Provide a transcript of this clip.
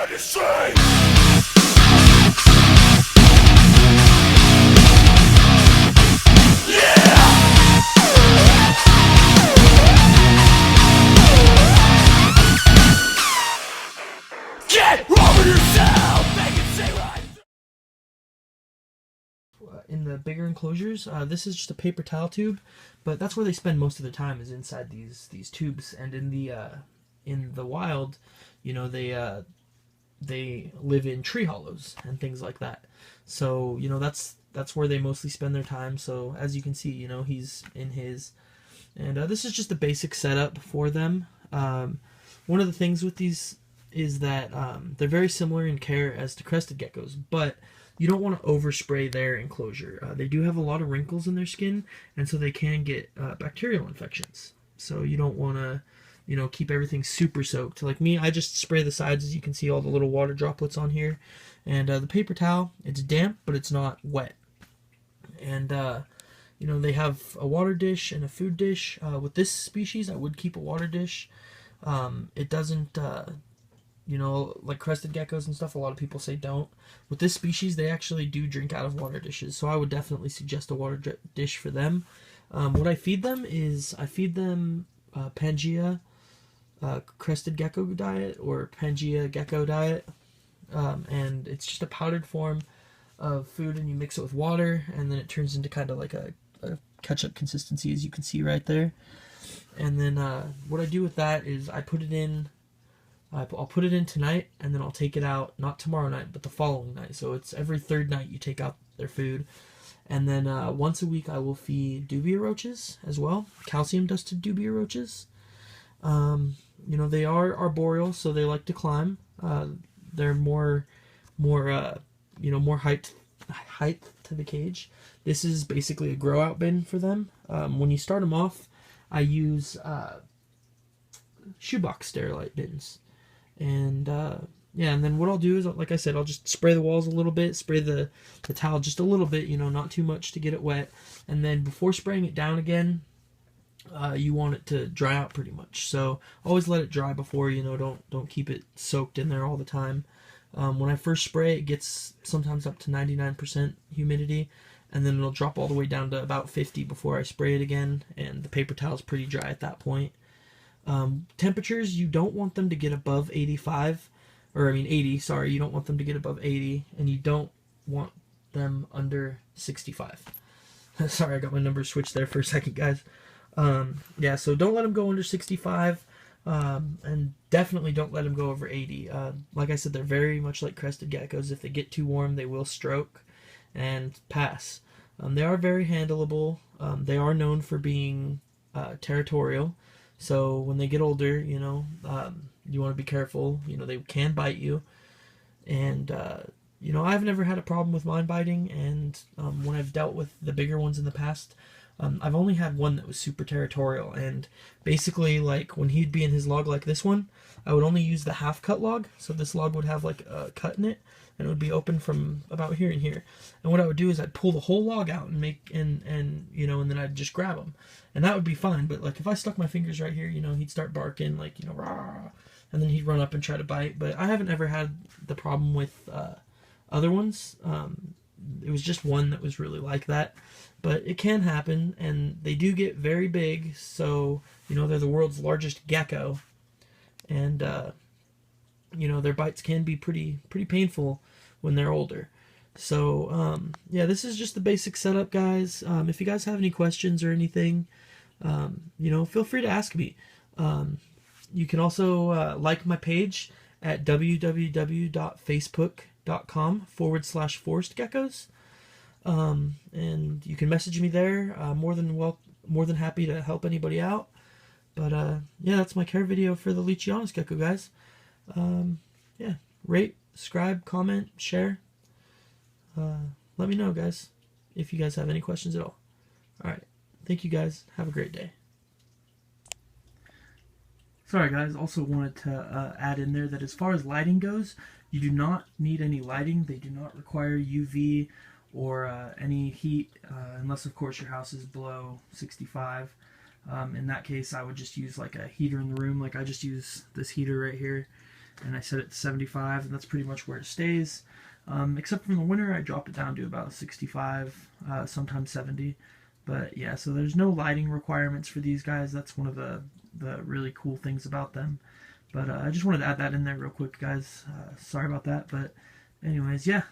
industry! Get over yourself! Make it say right! In the bigger enclosures, this is just a paper towel tube, but that's where they spend most of their time, is inside these tubes. And in the wild, you know, they live in tree hollows and things like that. So, you know, that's where they mostly spend their time. So as you can see, you know, he's in his, and this is just a basic setup for them. One of the things with these is that they're very similar in care as to crested geckos, but you don't want to overspray their enclosure. They do have a lot of wrinkles in their skin, and so they can get bacterial infections. So you don't want to, you know, keep everything super soaked. Like me, I just spray the sides, as you can see all the little water droplets on here. And the paper towel, it's damp, but it's not wet. And, you know, they have a water dish and a food dish. With this species, I would keep a water dish. It doesn't, you know, like crested geckos and stuff, a lot of people say don't. With this species, they actually do drink out of water dishes, so I would definitely suggest a water dish for them. What I feed them is, I feed them Pangea crested gecko diet, or Pangea gecko diet, and it's just a powdered form of food, and you mix it with water, and then it turns into kind of like a ketchup consistency, as you can see right there. And then what I do with that is I put it in, I'll put it in tonight, and then I'll take it out, not tomorrow night, but the following night. So it's every third night you take out their food. And then once a week I will feed dubia roaches as well, calcium dusted dubia roaches. You know, they are arboreal, so they like to climb. They're more you know, more height to the cage. This is basically a grow out bin for them. When you start them off, I use shoebox sterilite bins. And yeah, and then what I'll do is, like I said, I'll just spray the walls a little bit, spray the towel just a little bit, you know, not too much to get it wet. And then before spraying it down again, you want it to dry out pretty much. So always let it dry before, you know, don't keep it soaked in there all the time. When I first spray, it gets sometimes up to 99% humidity, and then it'll drop all the way down to about 50 before I spray it again, and the paper towel is pretty dry at that point. Temperatures, you don't want them to get above 85, or I mean 80, sorry, you don't want them to get above 80, and you don't want them under 65. Sorry, I got my numbers switched there for a second, guys. Yeah, so don't let them go under 65, and definitely don't let them go over 80. Like I said, they're very much like crested geckos. If they get too warm, they will stroke and pass. They are very handleable. They are known for being territorial. So when they get older, you know, you want to be careful. You know, they can bite you. And, you know, I've never had a problem with mine biting. And when I've dealt with the bigger ones in the past, I've only had one that was super territorial. And basically, like, when he'd be in his log like this one, I would only use the half-cut log. So this log would have, like, a cut in it. And it would be open from about here and here. And what I would do is I'd pull the whole log out and you know, and then I'd just grab him. And that would be fine. But, like, if I stuck my fingers right here, you know, he'd start barking, like, you know, rah, and then he'd run up and try to bite. But I haven't ever had the problem with other ones. It was just one that was really like that. But it can happen, and they do get very big. So, you know, they're the world's largest gecko. And, you know, their bites can be pretty painful when they're older. So, yeah, this is just the basic setup, guys. If you guys have any questions or anything, you know, feel free to ask me. You can also like my page at www.facebook.com/forestgeckos. And you can message me there. More than happy to help anybody out. But yeah, that's my care video for the Leachianus gecko, guys. Yeah, rate, subscribe, comment, share. Let me know, guys, if you guys have any questions at all. Alright, thank you guys. Have a great day. Sorry, guys, also wanted to add in there that as far as lighting goes, you do not need any lighting. They do not require UV or any heat, unless, of course, your house is below 65. In that case, I would just use like a heater in the room. Like I just use this heater right here, and I set it to 75, and that's pretty much where it stays. Except from the winter, I dropped it down to about 65, sometimes 70. But yeah, so there's no lighting requirements for these guys. That's one of the really cool things about them. But I just wanted to add that in there real quick, guys. Sorry about that. But anyways, yeah,